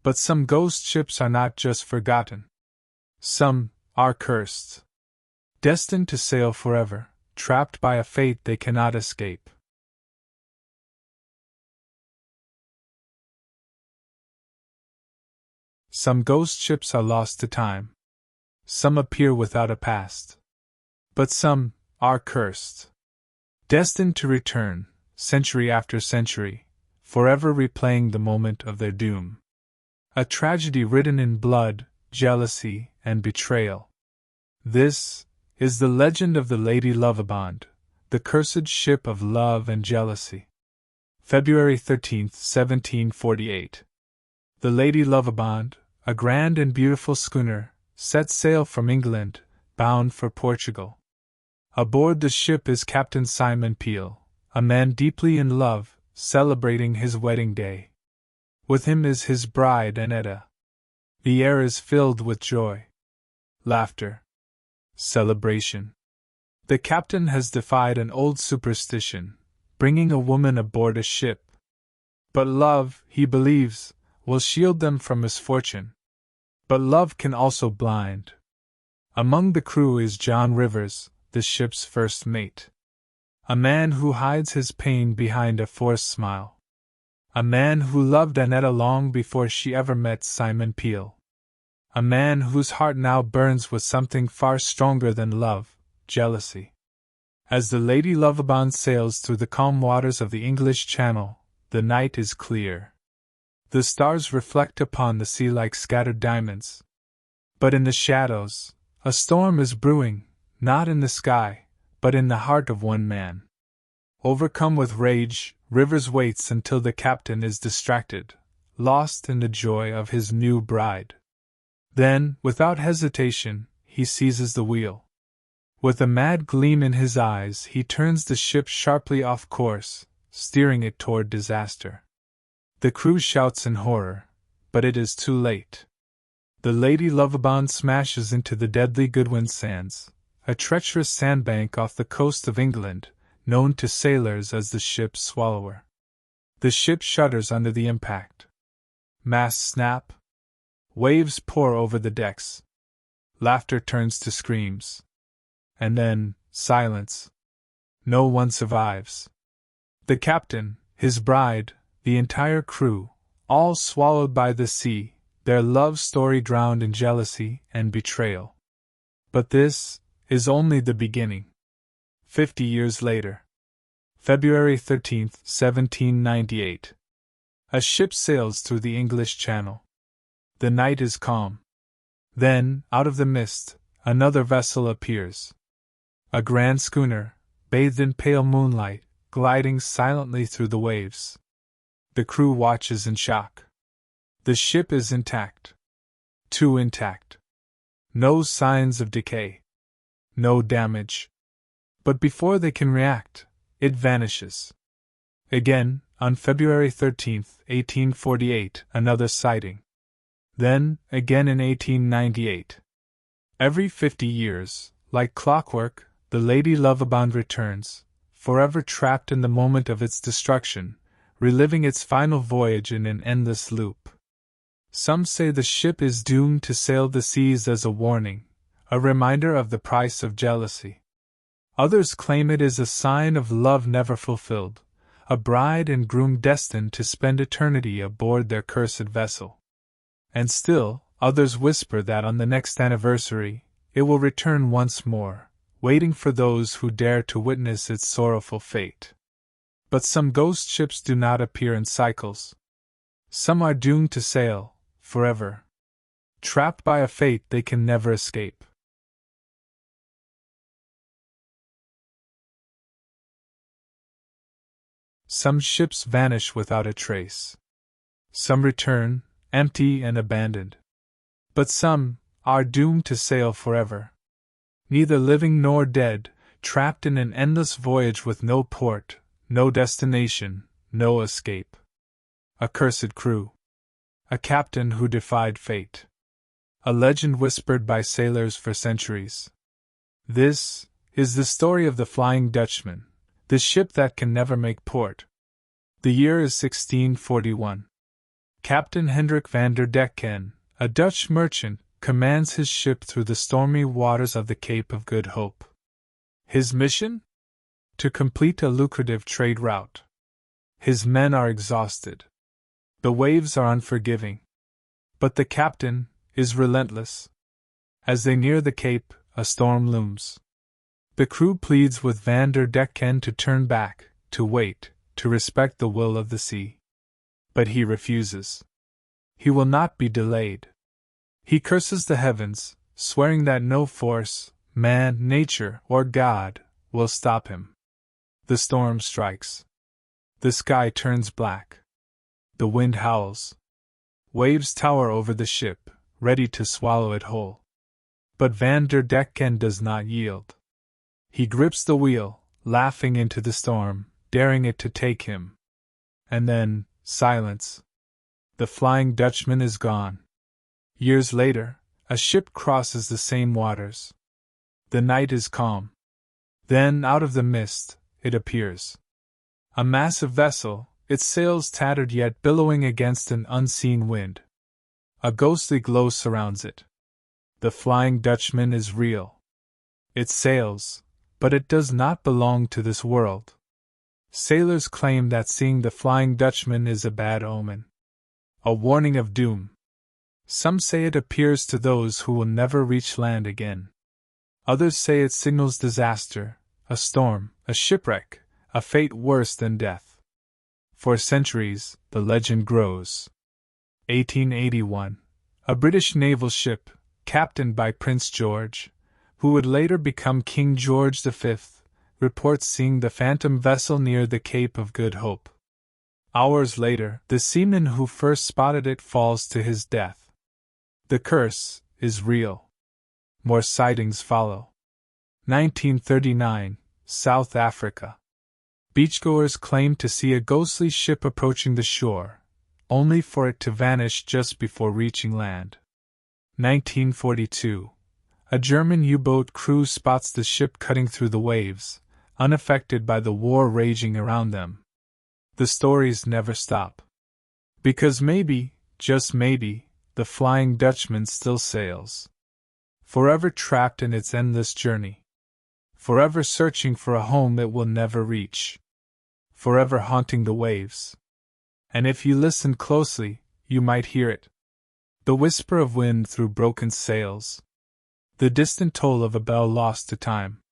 But some ghost ships are not just forgotten. Some are cursed. Destined to sail forever, trapped by a fate they cannot escape. Some ghost ships are lost to time. Some appear without a past. But some are cursed. Destined to return, century after century, forever replaying the moment of their doom. A tragedy written in blood, jealousy, and betrayal. This is the legend of the Lady Lovibond, the cursed ship of love and jealousy. February 13, 1748. The Lady Lovibond, a grand and beautiful schooner, set sail from England, bound for Portugal. Aboard the ship is Captain Simon Peel, a man deeply in love, celebrating his wedding day. With him is his bride Annetta. The air is filled with joy, laughter, celebration. The captain has defied an old superstition, bringing a woman aboard a ship. But love, he believes, will shield them from misfortune. But love can also blind. Among the crew is John Rivers, the ship's first mate. A man who hides his pain behind a forced smile. A man who loved Annetta long before she ever met Simon Peel. A man whose heart now burns with something far stronger than love, jealousy. As the Lady Lovibond sails through the calm waters of the English Channel, the night is clear. The stars reflect upon the sea like scattered diamonds. But in the shadows, a storm is brewing, not in the sky, but in the heart of one man. Overcome with rage, Rivers waits until the captain is distracted, lost in the joy of his new bride. Then, without hesitation, he seizes the wheel. With a mad gleam in his eyes, he turns the ship sharply off course, steering it toward disaster. The crew shouts in horror, but it is too late. The Lady Lovibond smashes into the deadly Goodwin Sands, a treacherous sandbank off the coast of England, known to sailors as the ship's swallower. The ship shudders under the impact. Masts snap. Waves pour over the decks. Laughter turns to screams. And then, silence. No one survives. The captain, his bride, the entire crew, all swallowed by the sea, their love story drowned in jealousy and betrayal. But this is only the beginning. 50 years later. February 13, 1798. A ship sails through the English Channel. The night is calm. Then, out of the mist, another vessel appears. A grand schooner, bathed in pale moonlight, gliding silently through the waves. The crew watches in shock. The ship is intact. Too intact. No signs of decay. No damage. But before they can react, it vanishes. Again, on February 13, 1848, another sighting. Then, again in 1898. Every 50 years, like clockwork, the Lady Lovibond returns, forever trapped in the moment of its destruction, reliving its final voyage in an endless loop. Some say the ship is doomed to sail the seas as a warning, a reminder of the price of jealousy. Others claim it is a sign of love never fulfilled, a bride and groom destined to spend eternity aboard their cursed vessel. And still, others whisper that on the next anniversary, it will return once more, waiting for those who dare to witness its sorrowful fate. But some ghost ships do not appear in cycles. Some are doomed to sail, forever. Trapped by a fate they can never escape. Some ships vanish without a trace. Some return, empty and abandoned. But some are doomed to sail forever. Neither living nor dead, trapped in an endless voyage with no port, no destination, no escape. A cursed crew. A captain who defied fate. A legend whispered by sailors for centuries. This is the story of the Flying Dutchman, the ship that can never make port. The year is 1641. Captain Hendrik van der Decken, a Dutch merchant, commands his ship through the stormy waters of the Cape of Good Hope. His mission? To complete a lucrative trade route. His men are exhausted. The waves are unforgiving. But the captain is relentless. As they near the Cape, a storm looms. The crew pleads with Van der Decken to turn back, to wait, to respect the will of the sea. But he refuses. He will not be delayed. He curses the heavens, swearing that no force, man, nature, or God, will stop him. The storm strikes. The sky turns black. The wind howls. Waves tower over the ship, ready to swallow it whole. But Van der Decken does not yield. He grips the wheel, laughing into the storm, daring it to take him. And then, silence. The Flying Dutchman is gone. Years later, a ship crosses the same waters. The night is calm. Then, out of the mist, it appears. A massive vessel, its sails tattered yet billowing against an unseen wind. A ghostly glow surrounds it. The Flying Dutchman is real. It sails, but it does not belong to this world. Sailors claim that seeing the Flying Dutchman is a bad omen. A warning of doom. Some say it appears to those who will never reach land again. Others say it signals disaster, a storm, a shipwreck, a fate worse than death. For centuries, the legend grows. 1881. A British naval ship, captained by Prince George, who would later become King George V, reports seeing the phantom vessel near the Cape of Good Hope. Hours later, the seaman who first spotted it falls to his death. The curse is real. More sightings follow. 1939, South Africa. Beachgoers claim to see a ghostly ship approaching the shore, only for it to vanish just before reaching land. 1942. A German U-boat crew spots the ship cutting through the waves, unaffected by the war raging around them. The stories never stop. Because maybe, just maybe, the Flying Dutchman still sails. Forever trapped in its endless journey. Forever searching for a home it will never reach. Forever haunting the waves. And if you listen closely, you might hear it. The whisper of wind through broken sails. The distant toll of a bell lost to time.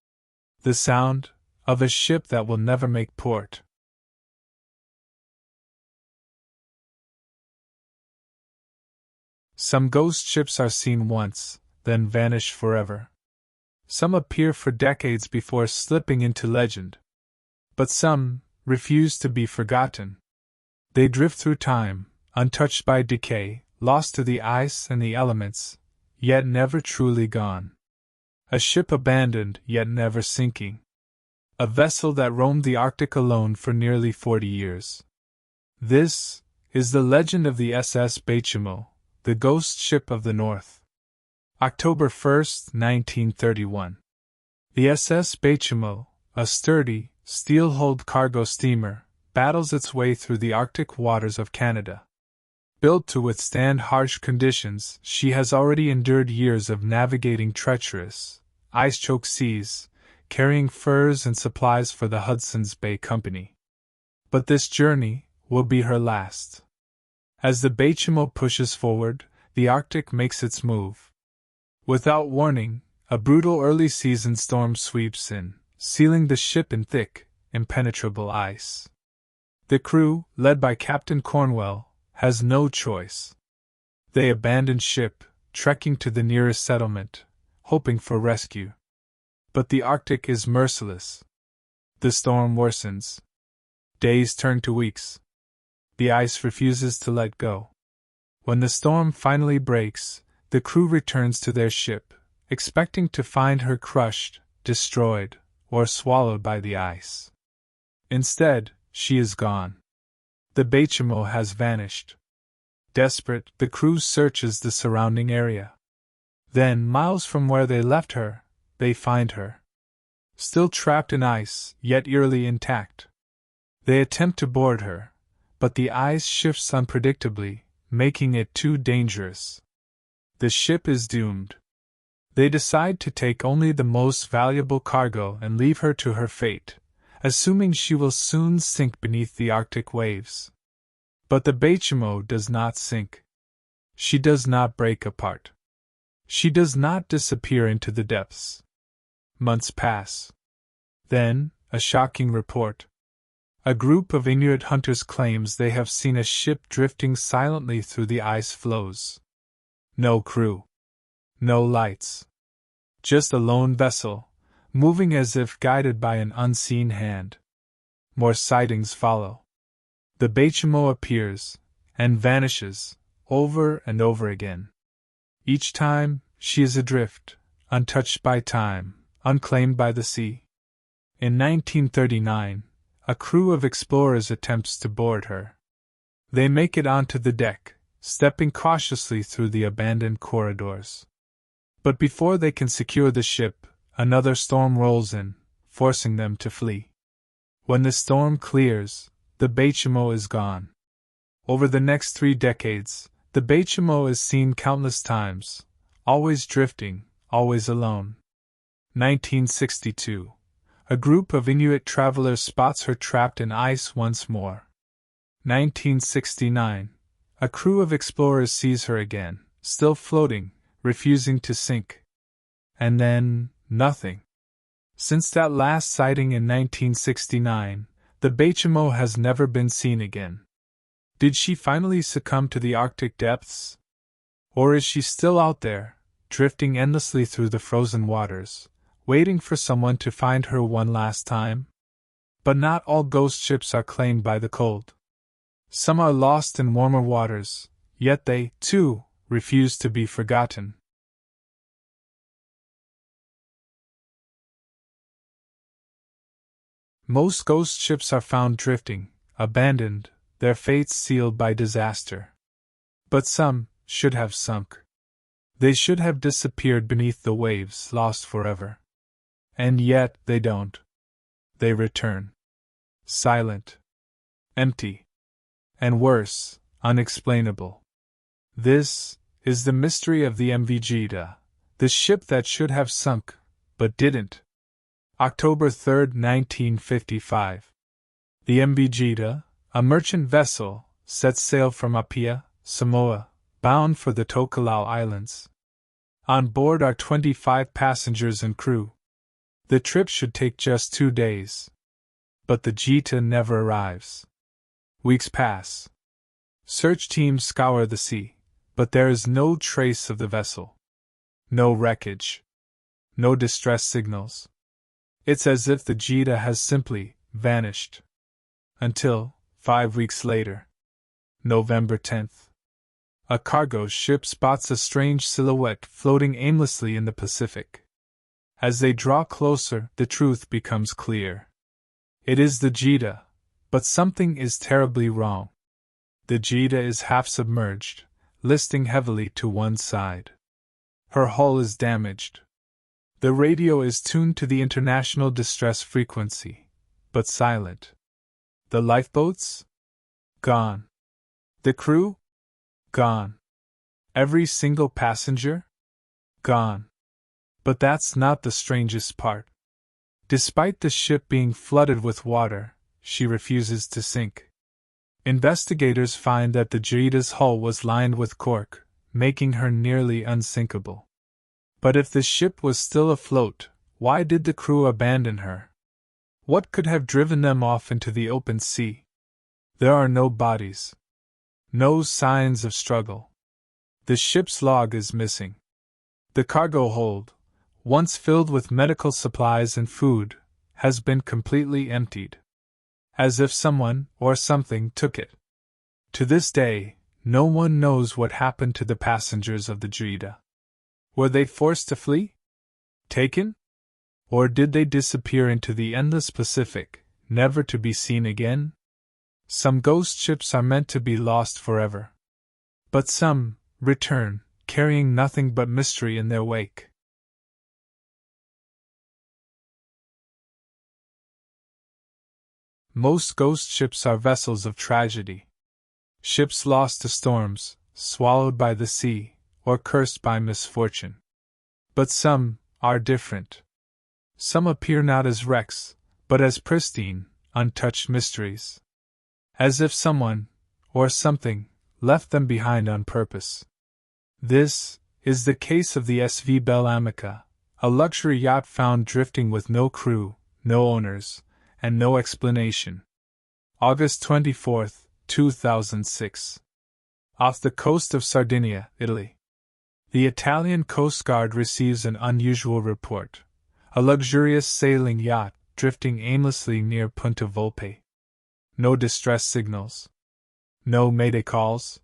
The sound of a ship that will never make port. Some ghost ships are seen once, then vanish forever. Some appear for decades before slipping into legend. But some refuse to be forgotten. They drift through time, untouched by decay, lost to the ice and the elements, yet never truly gone. A ship abandoned, yet never sinking. A vessel that roamed the Arctic alone for nearly 40 years. This is the legend of the SS Bachimo, the ghost ship of the North. October 1, 1931. The SS Bachimo, a sturdy, steel-hulled cargo steamer, battles its way through the Arctic waters of Canada. Built to withstand harsh conditions, she has already endured years of navigating treacherous, ice-choked seas, carrying furs and supplies for the Hudson's Bay Company. But this journey will be her last. As the Bachimo pushes forward, the Arctic makes its move. Without warning, a brutal early-season storm sweeps in, sealing the ship in thick, impenetrable ice. The crew, led by Captain Cornwell, has no choice. They abandon ship, trekking to the nearest settlement, hoping for rescue. But the Arctic is merciless. The storm worsens. Days turn to weeks. The ice refuses to let go. When the storm finally breaks, the crew returns to their ship, expecting to find her crushed, destroyed, or swallowed by the ice. Instead, she is gone. The Bachimo has vanished. Desperate, the crew searches the surrounding area. Then, miles from where they left her, they find her. Still trapped in ice, yet eerily intact. They attempt to board her, but the ice shifts unpredictably, making it too dangerous. The ship is doomed. They decide to take only the most valuable cargo and leave her to her fate, assuming she will soon sink beneath the Arctic waves. But the Bachimo does not sink. She does not break apart. She does not disappear into the depths. Months pass. Then, a shocking report. A group of Inuit hunters claims they have seen a ship drifting silently through the ice floes. No crew. No lights. Just a lone vessel, moving as if guided by an unseen hand. More sightings follow. The Bachimo appears, and vanishes, over and over again. Each time, she is adrift, untouched by time, unclaimed by the sea. In 1939, a crew of explorers attempts to board her. They make it onto the deck, stepping cautiously through the abandoned corridors. But before they can secure the ship, another storm rolls in, forcing them to flee. When the storm clears, the Bachimo is gone. Over the next 3 decades, the Bachimo is seen countless times, always drifting, always alone. 1962. A group of Inuit travelers spots her trapped in ice once more. 1969. A crew of explorers sees her again, still floating, refusing to sink. And then, nothing. Since that last sighting in 1969, the Bachimo has never been seen again. Did she finally succumb to the Arctic depths? Or is she still out there, drifting endlessly through the frozen waters, waiting for someone to find her one last time? But not all ghost ships are claimed by the cold. Some are lost in warmer waters, yet they, too, refuse to be forgotten. Most ghost ships are found drifting, abandoned, their fates sealed by disaster. But some should have sunk. They should have disappeared beneath the waves, lost forever. And yet they don't. They return. Silent. Empty. And worse, unexplainable. This is the mystery of the MV Gita, the ship that should have sunk, but didn't. October 3, 1955. The MV Gita, a merchant vessel, set sail from Apia, Samoa, bound for the Tokelau Islands. On board are 25 passengers and crew. The trip should take just 2 days. But the Gita never arrives. Weeks pass. Search teams scour the sea, but there is no trace of the vessel. No wreckage. No distress signals. It's as if the Gita has simply vanished. Until, 5 weeks later, November 10th, a cargo ship spots a strange silhouette floating aimlessly in the Pacific. As they draw closer, the truth becomes clear. It is the Gita, but something is terribly wrong. The Gita is half submerged, listing heavily to one side. Her hull is damaged. The radio is tuned to the international distress frequency, but silent. The lifeboats? Gone. The crew? Gone. Every single passenger? Gone. But that's not the strangest part. Despite the ship being flooded with water, she refuses to sink. Investigators find that the Gita's hull was lined with cork, making her nearly unsinkable. But if the ship was still afloat, why did the crew abandon her? What could have driven them off into the open sea? There are no bodies. No signs of struggle. The ship's log is missing. The cargo hold, once filled with medical supplies and food, has been completely emptied. As if someone or something took it. To this day, no one knows what happened to the passengers of the Gita. Were they forced to flee? Taken? Or did they disappear into the endless Pacific, never to be seen again? Some ghost ships are meant to be lost forever. But some return, carrying nothing but mystery in their wake. Most ghost ships are vessels of tragedy. Ships lost to storms, swallowed by the sea, or cursed by misfortune. But some are different. Some appear not as wrecks, but as pristine, untouched mysteries. As if someone, or something, left them behind on purpose. This is the case of the SV Belle Amica, a luxury yacht found drifting with no crew, no owners, and no explanation. August 24, 2006. Off the coast of Sardinia, Italy. The Italian Coast Guard receives an unusual report. A luxurious sailing yacht drifting aimlessly near Punta Volpe. No distress signals. No mayday calls.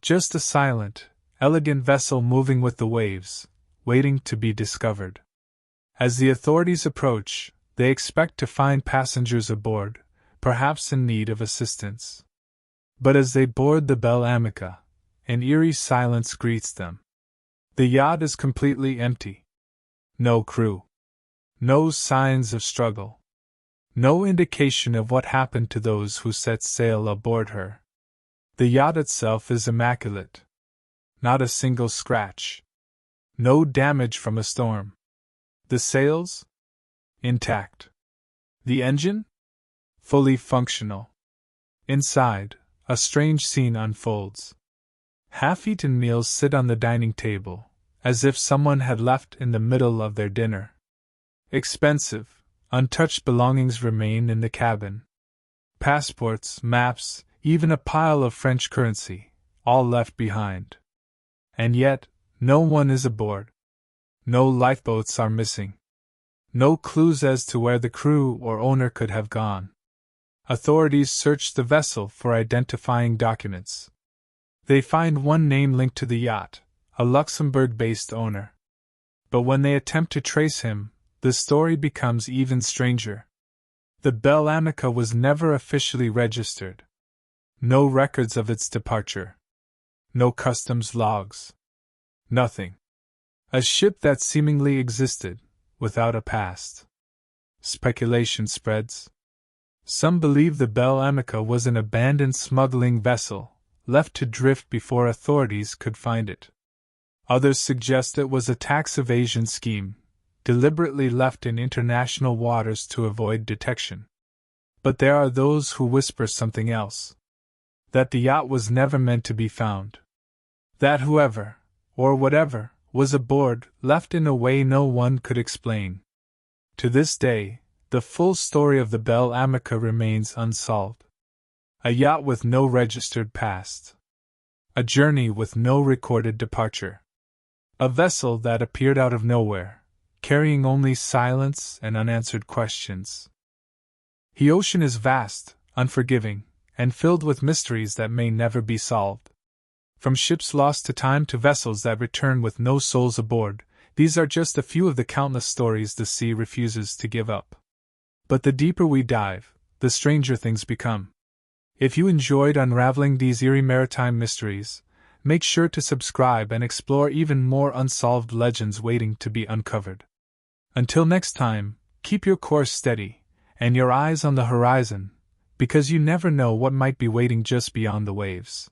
Just a silent, elegant vessel moving with the waves, waiting to be discovered. As the authorities approach, they expect to find passengers aboard, perhaps in need of assistance. But as they board the Belle Amica, an eerie silence greets them. The yacht is completely empty. No crew. No signs of struggle. No indication of what happened to those who set sail aboard her. The yacht itself is immaculate. Not a single scratch. No damage from a storm. The sails? Intact. The engine? Fully functional. Inside, a strange scene unfolds. Half-eaten meals sit on the dining table, as if someone had left in the middle of their dinner. Expensive, untouched belongings remain in the cabin. Passports, maps, even a pile of French currency, all left behind. And yet, no one is aboard. No lifeboats are missing. No clues as to where the crew or owner could have gone. Authorities search the vessel for identifying documents. They find one name linked to the yacht, a Luxembourg-based owner. But when they attempt to trace him, the story becomes even stranger. The Belle Amica was never officially registered. No records of its departure. No customs logs. Nothing. A ship that seemingly existed, without a past. Speculation spreads. Some believe the Belle Amica was an abandoned smuggling vessel, left to drift before authorities could find it. Others suggest it was a tax evasion scheme, deliberately left in international waters to avoid detection. But there are those who whisper something else. That the yacht was never meant to be found. That whoever, or whatever, was aboard left in a way no one could explain. To this day, the full story of the Belle Amica remains unsolved. A yacht with no registered past. A journey with no recorded departure. A vessel that appeared out of nowhere, carrying only silence and unanswered questions. The ocean is vast, unforgiving, and filled with mysteries that may never be solved. From ships lost to time to vessels that return with no souls aboard, these are just a few of the countless stories the sea refuses to give up. But the deeper we dive, the stranger things become. If you enjoyed unraveling these eerie maritime mysteries, make sure to subscribe and explore even more unsolved legends waiting to be uncovered. Until next time, keep your course steady and your eyes on the horizon, because you never know what might be waiting just beyond the waves.